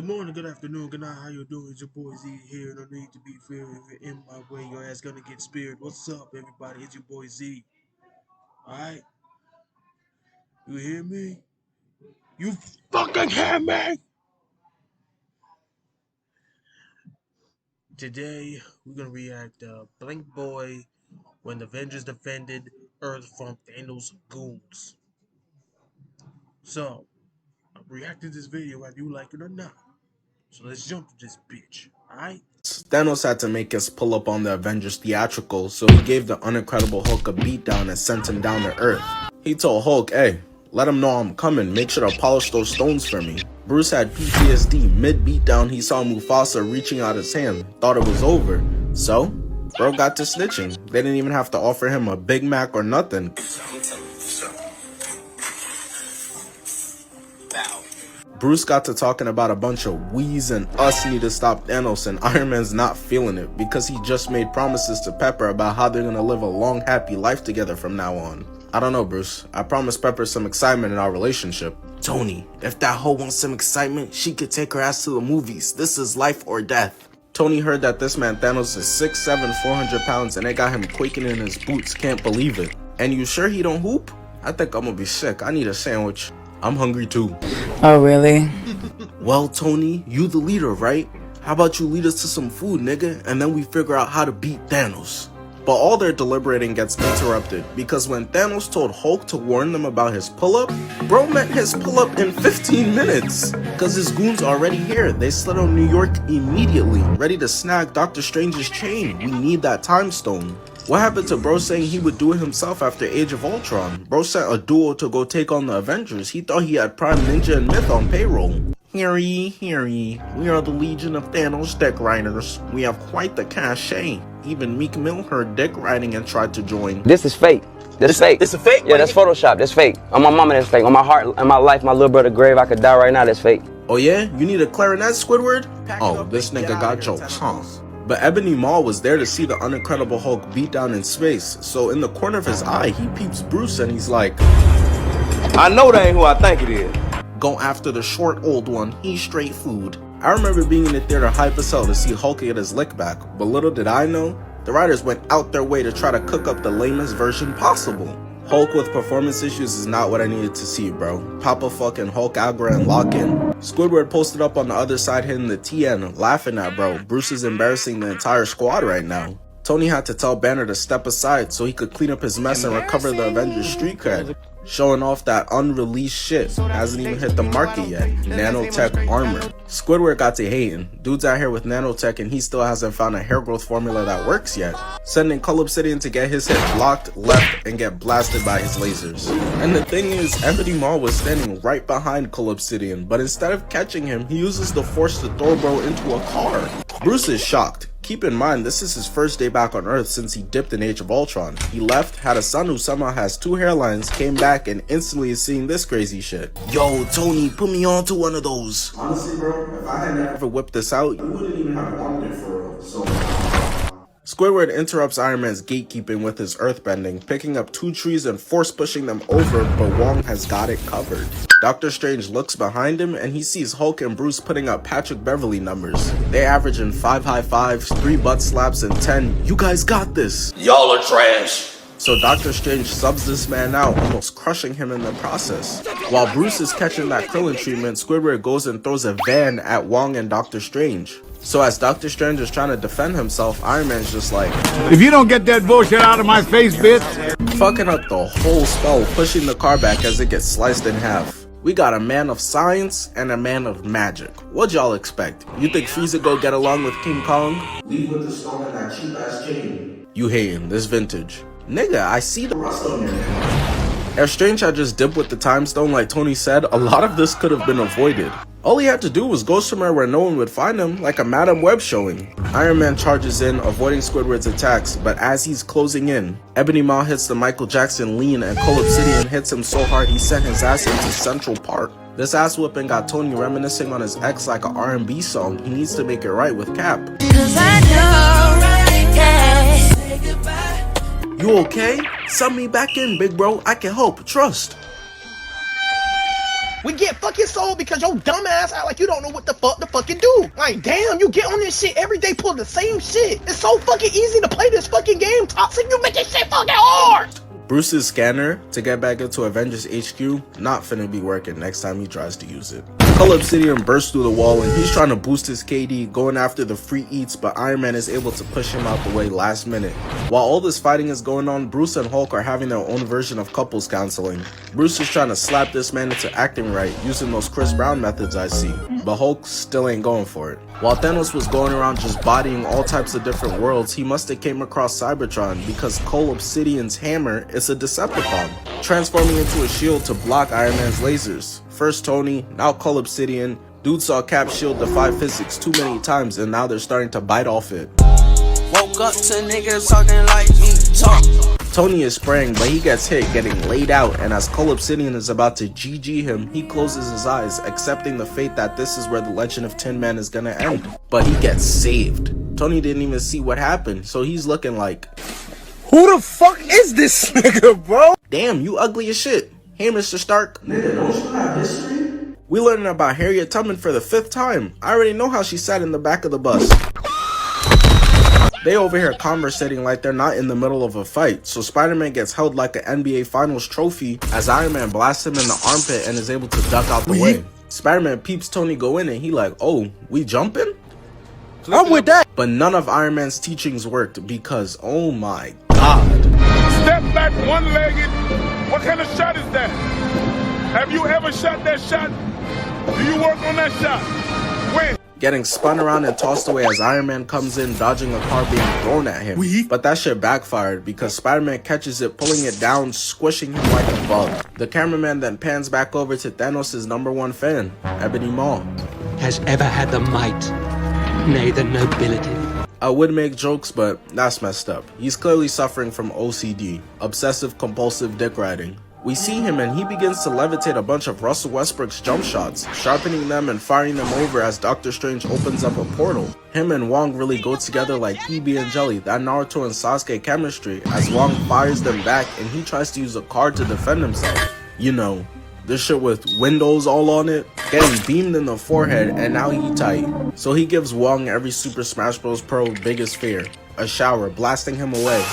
Good morning, good afternoon, good night. How you doing? It's your boy Z here. No need to be feared. If you're in my way, your ass gonna get speared. What's up, everybody? It's your boy Z. Alright? You hear me? You fucking hear me? Today, we're gonna react to BlankBoy when the Avengers defended Earth from Thanos' goons. So, I'm reacting to this video whether you like it or not. So let's jump to this bitch. Alright? Thanos had to make us pull up on the Avengers theatrical, so he gave the Unincredible Hulk a beatdown and sent him down to Earth. He told Hulk, hey, let him know I'm coming, make sure to polish those stones for me. Bruce had PTSD. Mid-beatdown, he saw Mufasa reaching out his hand, thought it was over. So, bro got to snitching. They didn't even have to offer him a Big Mac or nothing. Bruce got to talking about a bunch of we's and us need to stop Thanos, and Iron Man's not feeling it because he just made promises to Pepper about how they're gonna live a long, happy life together from now on. I don't know, Bruce. I promised Pepper some excitement in our relationship. Tony, if that hoe wants some excitement, she could take her ass to the movies. This is life or death. Tony heard that this man Thanos is 6'7", 400 pounds, and it got him quaking in his boots. Can't believe it. And you sure he don't hoop? I think I'm gonna be sick. I need a sandwich. I'm hungry too. Oh, really? Well, Tony, you the leader, right? How about you lead us to some food, nigga, and then we figure out how to beat Thanos. But all their deliberating gets interrupted because when Thanos told Hulk to warn them about his pull-up, bro met his pull-up in 15 minutes. Cause his goons already here. They slid on New York immediately, ready to snag Doctor Strange's chain. We need that time stone. What happened to bro saying he would do it himself after Age of Ultron? Bro sent a duo to go take on the Avengers. He thought he had Prime Ninja and Myth on payroll. Hear ye, hear ye. We are the Legion of Thanos deck riders. We have quite the cachet. Even Meek Mill heard deck riding and tried to join. This is fake. That's fake. This is fake? Yeah, that's Photoshop. That's fake. On my mama, that's fake. On my heart, on my life, my little brother grave, I could die right now. That's fake. Oh yeah? You need a clarinet, Squidward? Oh, this nigga got jokes, huh? But Ebony Maw was there to see the Unincredible Hulk beat down in space, so in the corner of his eye, he peeps Bruce and he's like, I know that ain't who I think it is. Go after the short old one, he's straight food. I remember being in the theater hype as hell to see Hulk get his lick back, but little did I know, the writers went out their way to try to cook up the lamest version possible. Hulk with performance issues is not what I needed to see, bro. Papa fucking Hulk Agra and lock in. Squidward posted up on the other side hitting the TN, laughing at bro. Bruce is embarrassing the entire squad right now. Tony had to tell Banner to step aside so he could clean up his mess and recover the Avengers street cred. Showing off that unreleased shit. Hasn't even hit the market yet. Nanotech armor. Squidward got to hating. Dude's out here with nanotech and he still hasn't found a hair growth formula that works yet. Sending Cull Obsidian to get his head blocked, left, and get blasted by his lasers. And the thing is, Ebony Maw was standing right behind Cull Obsidian, but instead of catching him, he uses the force to throw bro into a car. Bruce is shocked. Keep in mind, this is his first day back on Earth since he dipped in Age of Ultron. He left, had a son who somehow has 2 hairlines, came back, and instantly is seeing this crazy shit. Yo, Tony, put me on to one of those. Honestly, bro, if I had never whipped this out, you wouldn't even have wanted it for real, so... Squidward interrupts Iron Man's gatekeeping with his earthbending, picking up 2 trees and force pushing them over, but Wong has got it covered. Doctor Strange looks behind him and he sees Hulk and Bruce putting up Patrick Beverly numbers. They average in 5 high fives, 3 butt slaps, and 10, you guys got this. Y'all are trash. So Doctor Strange subs this man out, almost crushing him in the process. While Bruce is catching that Krillin treatment, Squidward goes and throws a van at Wong and Doctor Strange. So as Doctor Strange is trying to defend himself, Iron Man's just like, If you don't get that bullshit out of my face, bitch. fucking up the whole spell, pushing the car back as it gets sliced in half. We got a man of science and a man of magic. What'd y'all expect? You think Frieza go get along with King Kong? Leave with the stone and that cheap ass chain. You hating, this vintage. Nigga, I see the rust on your hand. If Strange had just dipped with the time stone like Tony said, a lot of this could have been avoided. All he had to do was go somewhere where no one would find him, like a Madam Web showing. Iron Man charges in, avoiding Squidward's attacks, but as he's closing in, Ebony Maw hits the Michael Jackson lean and Cull Obsidian hits him so hard he sent his ass into Central Park. This ass whipping got Tony reminiscing on his ex like a R&B song. He needs to make it right with Cap. You okay? Sub me back in, big bro. I can help. Trust. We get fucking sold because your dumb ass act like you don't know what the fuck to fucking do. Like, damn, you get on this shit every day, pull the same shit. It's so fucking easy to play this fucking game, Toxic. You make this shit fucking hard. Bruce's scanner to get back into Avengers HQ not finna be working next time he tries to use it. Cull Obsidian bursts through the wall and he's trying to boost his KD, going after the free eats, but Iron Man is able to push him out the way last minute. While all this fighting is going on, Bruce and Hulk are having their own version of couples counseling. Bruce is trying to slap this man into acting right using those Chris Brown methods I see, but Hulk still ain't going for it. While Thanos was going around just bodying all types of different worlds, he must have came across Cybertron because Cull Obsidian's hammer is a Decepticon, transforming into a shield to block Iron Man's lasers. First Tony, now Cull Obsidian. Dude saw Cap's shield defy physics too many times and now they're starting to bite off it. Woke up to niggas talking like me talk. Tony is spraying, but he gets hit, getting laid out, and as Cull Obsidian is about to GG him, he closes his eyes, accepting the fate that this is where the legend of Tin Man is gonna end. But he gets saved. Tony didn't even see what happened, so he's looking like, Who the fuck is this nigga, bro? damn, you ugly as shit. Hey, Mr. Stark. Nigga, don't you have history? We learning about Harriet Tubman for the 5th time. I already know how she sat in the back of the bus. They over here conversating like they're not in the middle of a fight, so Spider-Man gets held like an NBA Finals trophy as Iron Man blasts him in the armpit and is able to duck out the way. Spider-Man peeps Tony go in and he like, oh, we jumping? I'm with that. But none of Iron Man's teachings worked because, oh my god. Step back one-legged. What kind of shot is that? Have you ever shot that shot? Do you work on that shot? When? Getting spun around and tossed away as Iron Man comes in, dodging a car being thrown at him. But that shit backfired because Spider-Man catches it, pulling it down, squishing him like a bug. The cameraman then pans back over to Thanos' #1 fan, Ebony Maw. Has ever had the might, nay the nobility. I would make jokes, but that's messed up. He's clearly suffering from OCD, obsessive compulsive dick riding. We see him and he begins to levitate a bunch of Russell Westbrook's jump shots, sharpening them and firing them over as Doctor Strange opens up a portal. Him and Wong really go together like PB and Jelly, that Naruto and Sasuke chemistry, as Wong fires them back and he tries to use a card to defend himself. You know, this shit with windows all on it, getting beamed in the forehead, and now he tight. So he gives Wong every Super Smash Bros. Pro biggest fear, a shower, blasting him away.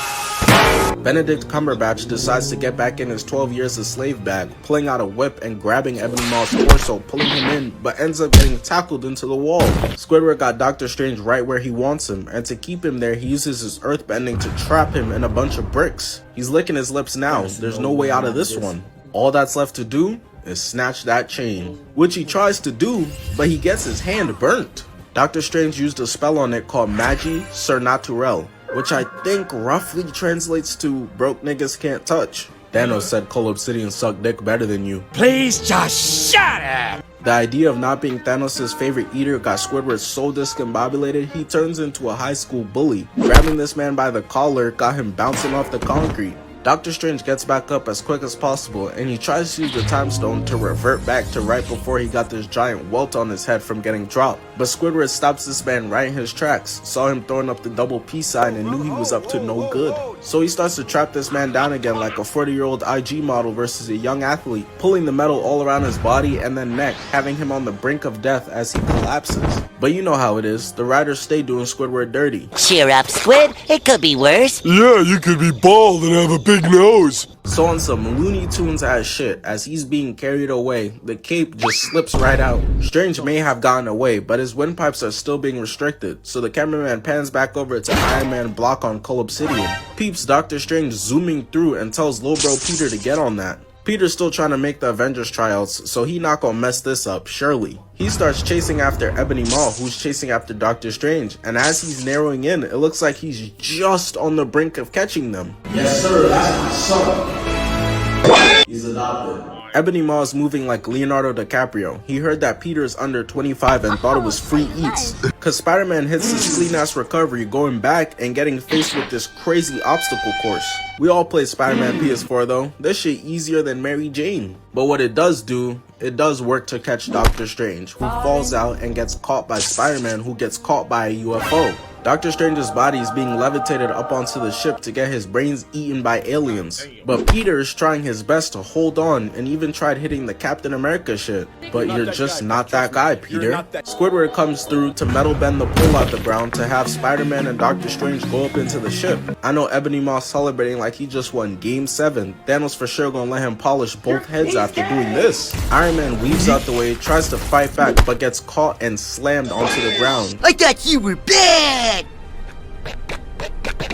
Benedict Cumberbatch decides to get back in his 12 years a slave bag, pulling out a whip and grabbing Ebony Maw's torso, pulling him in, but ends up getting tackled into the wall. Squidward got Doctor Strange right where he wants him, and to keep him there he uses his earthbending to trap him in a bunch of bricks. He's licking his lips now, there's no way out of this one. All that's left to do is snatch that chain, which he tries to do, but he gets his hand burnt. Doctor Strange used a spell on it called Magie Surnaturelle, which I think roughly translates to broke niggas can't touch. Thanos said Cull Obsidian sucked dick better than you. Please just shut up! The idea of not being Thanos' favorite eater got Squidward so discombobulated he turns into a high school bully. Grabbing this man by the collar got him bouncing off the concrete. Doctor Strange gets back up as quick as possible and he tries to use the time stone to revert back to right before he got this giant welt on his head from getting dropped. But Squidward stops this man right in his tracks, saw him throwing up the double peace sign and knew he was up to no good. So he starts to trap this man down again like a 40-year-old IG model versus a young athlete, pulling the metal all around his body and then neck, having him on the brink of death as he collapses. But you know how it is, the writers stay doing Squidward dirty. Cheer up, Squid, it could be worse. Yeah, you could be bald and have a big nose. So on some Looney Tunes ass shit, as he's being carried away, the cape just slips right out. Strange may have gotten away, but his windpipes are still being restricted, so the cameraman pans back over to Iron Man block on Cull Obsidian. Peeps Doctor Strange zooming through and tells Lil Bro Peter to get on that. Peter's still trying to make the Avengers tryouts, so he not gonna mess this up, surely. He starts chasing after Ebony Maw, who's chasing after Doctor Strange, and as he's narrowing in, it looks like he's just on the brink of catching them. Yes sir, that's my son. He's adopted. Ebony Maw is moving like Leonardo DiCaprio. He heard that Peter is under 25 and thought it was free eats. Cause Spider-Man hits his clean ass recovery going back and getting faced with this crazy obstacle course. We all play Spider-Man PS4 though. This shit easier than Mary Jane. But what it does do, it does work to catch Doctor Strange, who falls out and gets caught by Spider-Man, who gets caught by a UFO. Doctor Strange's body is being levitated up onto the ship to get his brains eaten by aliens. But Peter is trying his best to hold on and even tried hitting the Captain America shit. But you're just not that guy, Peter. Squidward comes through to metal bend the pole out the ground to have Spider-Man and Doctor Strange go up into the ship. I know Ebony Maw's celebrating like he just won Game 7. Thanos for sure gonna let him polish both heads after doing this. Iron Man weaves out the way, tries to fight back, but gets caught and slammed onto the ground. I thought you were bad!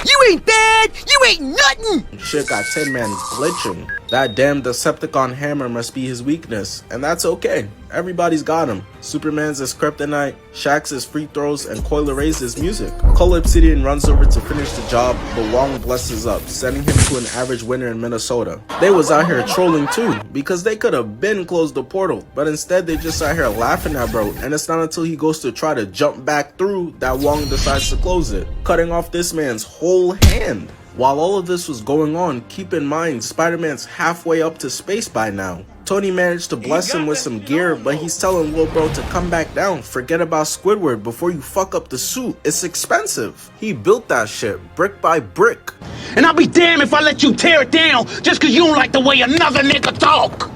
You ain't bad! You ain't nothing! Shit got Tin Man glitching. That damn Decepticon hammer must be his weakness, and that's okay. Everybody's got him. Superman's is kryptonite, Shaq's is free throws, and Coil Ray's is music. Cole Obsidian runs over to finish the job, but Wong blesses up, sending him to an average winner in Minnesota. They was out here trolling too, because they could have been closed the portal, but instead they just out here laughing at bro, and it's not until he goes to try to jump back through that Wong decides to close it, cutting off this man's whole hand. While all of this was going on, keep in mind Spider-Man's halfway up to space by now. Tony managed to bless him with some gear, but he's telling Lil Bro to come back down. Forget about Squidward before you fuck up the suit. It's expensive. He built that shit brick by brick. And I'll be damned if I let you tear it down just cause you don't like the way another nigga talk.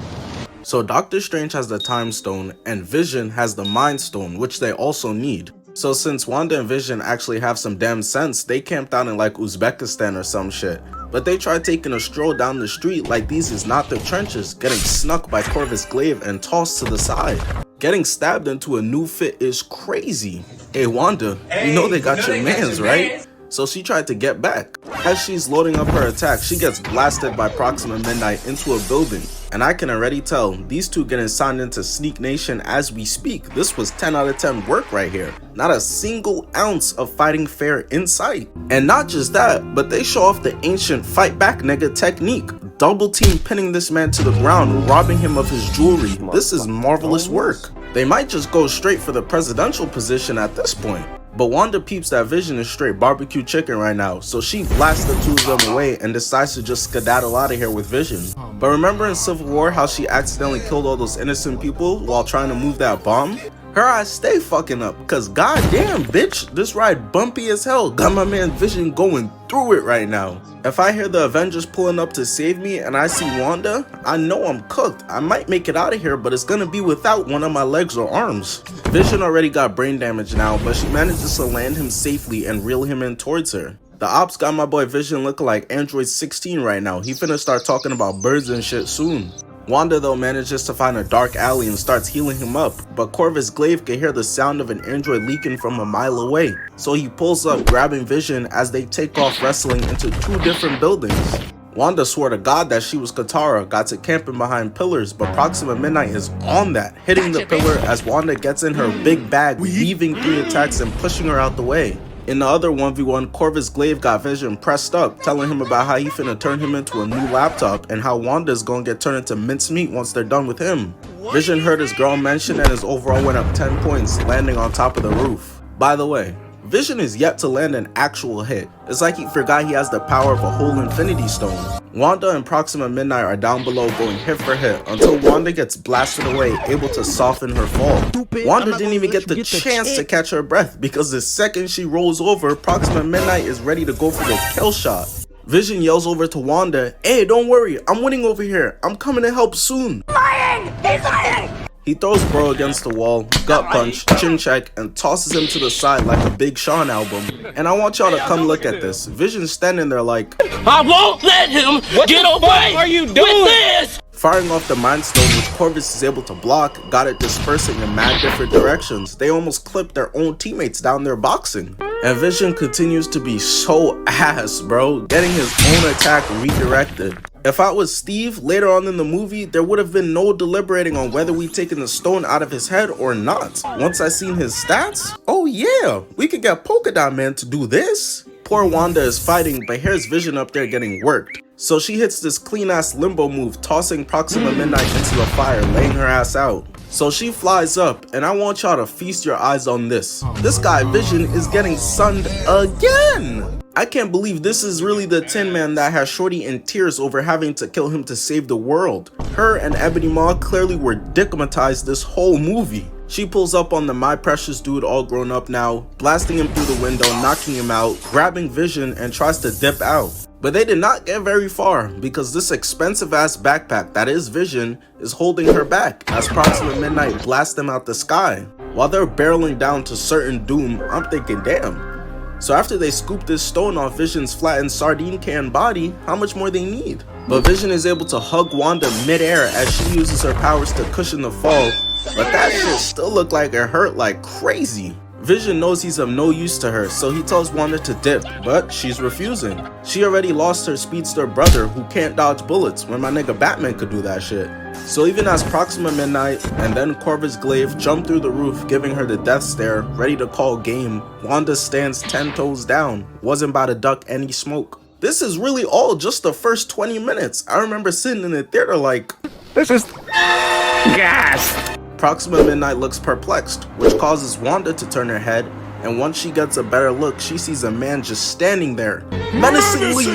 So Doctor Strange has the Time Stone and Vision has the Mind Stone, which they also need. So since Wanda and Vision actually have some damn sense, they camped out in like Uzbekistan or some shit. But they tried taking a stroll down the street like these is not their trenches, getting snuck by Corvus Glaive and tossed to the side. Getting stabbed into a new fit is crazy. Hey Wanda, you know they got your mans, right? So she tried to get back. As she's loading up her attack, she gets blasted by Proxima Midnight into a building. And I can already tell, these two getting signed into Sneak Nation as we speak. This was 10 out of 10 work right here. Not a single ounce of fighting fair in sight. And not just that, but they show off the ancient fight back nigga technique. Double team pinning this man to the ground, robbing him of his jewelry. This is marvelous work. They might just go straight for the presidential position at this point. But Wanda peeps that Vision is straight barbecue chicken right now, so she blasts the two of them away and decides to just skedaddle out of here with Vision. But remember in Civil War how she accidentally killed all those innocent people while trying to move that bomb? Her eyes stay fucking up, cause goddamn bitch, this ride bumpy as hell. Got my man Vision going through it right now. If I hear the Avengers pulling up to save me and I see Wanda, I know I'm cooked. I might make it out of here, but it's gonna be without one of my legs or arms. Vision already got brain damage now, but she manages to land him safely and reel him in towards her. The ops got my boy Vision looking like Android 16 right now. He finna start talking about birds and shit soon. Wanda though manages to find a dark alley and starts healing him up, but Corvus Glaive can hear the sound of an android leaking from a mile away. So he pulls up, grabbing Vision as they take off wrestling into two different buildings. Wanda swore to God that she was Katara, got to camping behind pillars, but Proxima Midnight is on that, hitting the pillar as Wanda gets in her big bag, weaving 3 attacks and pushing her out the way. In the other 1v1, Corvus Glaive got Vision pressed up, telling him about how he finna turn him into a new laptop and how Wanda's gonna get turned into mincemeat once they're done with him. Vision heard his girl mention and his overall went up 10 points, landing on top of the roof. By the way, Vision is yet to land an actual hit. It's like he forgot he has the power of a whole Infinity Stone. Wanda and Proxima Midnight are down below going hit for hit until Wanda gets blasted away, able to soften her fall. Wanda didn't even get the chance to catch her breath because the second she rolls over, Proxima Midnight is ready to go for the kill shot. Vision yells over to Wanda, "Hey, don't worry, I'm winning over here. I'm coming to help soon." Lying! He's lying! He throws bro against the wall, gut punch, chin check, and tosses him to the side like a Big Sean album. And I want y'all to come look at this. Vision's standing there like, I won't let him get away with this! firing off the Mind Stone, which Corvus is able to block, got it dispersing in mad different directions. They almost clipped their own teammates down there boxing. And Vision continues to be so ass, bro, getting his own attack redirected. If I was Steve later on in the movie, there would have been no deliberating on whether we taken the stone out of his head or not. Once I seen his stats, oh yeah, we could get Polka Dot Man to do this. Poor Wanda is fighting, but here's Vision up there getting worked. So she hits this clean ass limbo move, tossing Proxima Midnight into the fire, laying her ass out. So she flies up, and I want y'all to feast your eyes on this. This guy Vision is getting sunned again! I can't believe this is really the Tin Man that has Shorty in tears over having to kill him to save the world. Her and Ebony Maw clearly were dickmatized this whole movie. She pulls up on the My Precious dude all grown up now, blasting him through the window, knocking him out, grabbing Vision, and tries to dip out. But they did not get very far, because this expensive ass backpack that is Vision is holding her back as Proxima Midnight blasts them out the sky. While they're barreling down to certain doom, I'm thinking, damn. So after they scoop this stone off Vision's flattened sardine can body, how much more they need? But Vision is able to hug Wanda mid-air as she uses her powers to cushion the fall, but that shit still looked like it hurt like crazy. Vision knows he's of no use to her, so he tells Wanda to dip, but she's refusing. She already lost her speedster brother who can't dodge bullets when my nigga Batman could do that shit. So even as Proxima Midnight and then Corvus Glaive jump through the roof giving her the death stare, ready to call game, Wanda stands 10 toes down, wasn't about to duck any smoke. This is really all just the first 20 minutes. I remember sitting in the theater like, This is gas. Proxima Midnight looks perplexed, which causes Wanda to turn her head, and once she gets a better look, she sees a man just standing there, menacingly.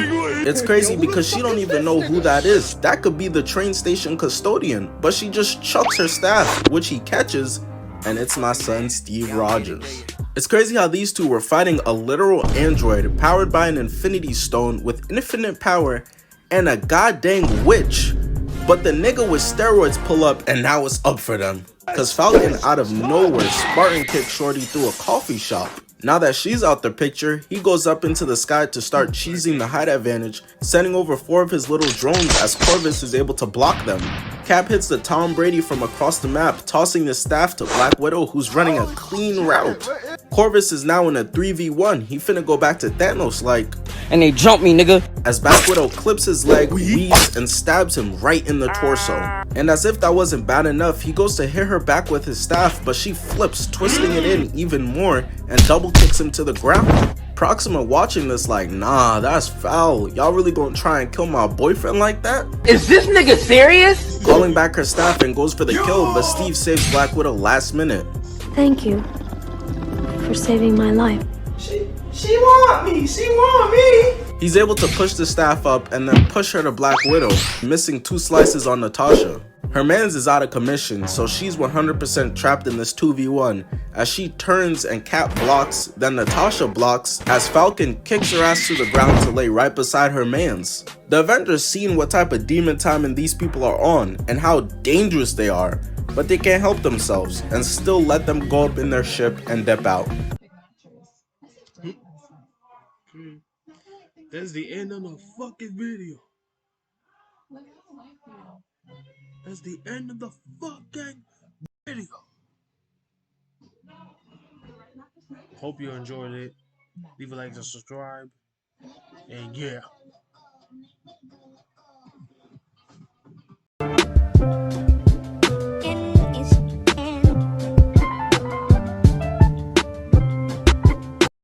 It's crazy because she don't even know who that is. That could be the train station custodian, but she just chucks her staff, which he catches, and it's my son Steve Rogers. It's crazy how these two were fighting a literal android powered by an infinity stone with infinite power and a goddamn witch. But the nigga with steroids pull up and now it's up for them. Cause Falcon out of nowhere Spartan kicks Shorty through a coffee shop. Now that she's out the picture, he goes up into the sky to start cheesing the height advantage, sending over 4 of his little drones as Corvus is able to block them. Cap hits the Tom Brady from across the map, tossing the staff to Black Widow who's running a clean route. Corvus is now in a 3v1, he finna go back to Thanos like, And they jump me, nigga. as Black Widow clips his leg, weaves, and stabs him right in the torso. And as if that wasn't bad enough, he goes to hit her back with his staff, but she flips, twisting it in even more, and double kicks him to the ground. Proxima watching this like, nah, that's foul. Y'all really gonna try and kill my boyfriend like that? Is this nigga serious? Calling back her staff and goes for the kill, but Steve saves Black Widow last minute. Thank you for saving my life. She want me. He's able to push the staff up and then push her to Black Widow, missing 2 slices on Natasha. Her mans is out of commission, so she's 100% trapped in this 2v1 as she turns and Cap blocks, then Natasha blocks as Falcon kicks her ass to the ground to lay right beside her mans. The Avengers seen what type of demon timing these people are on and how dangerous they are, but they can't help themselves and still let them go up in their ship and dip out. That's the end of the fucking video. That's the end of the fucking video. Hope you enjoyed it. Leave a like and subscribe. And yeah.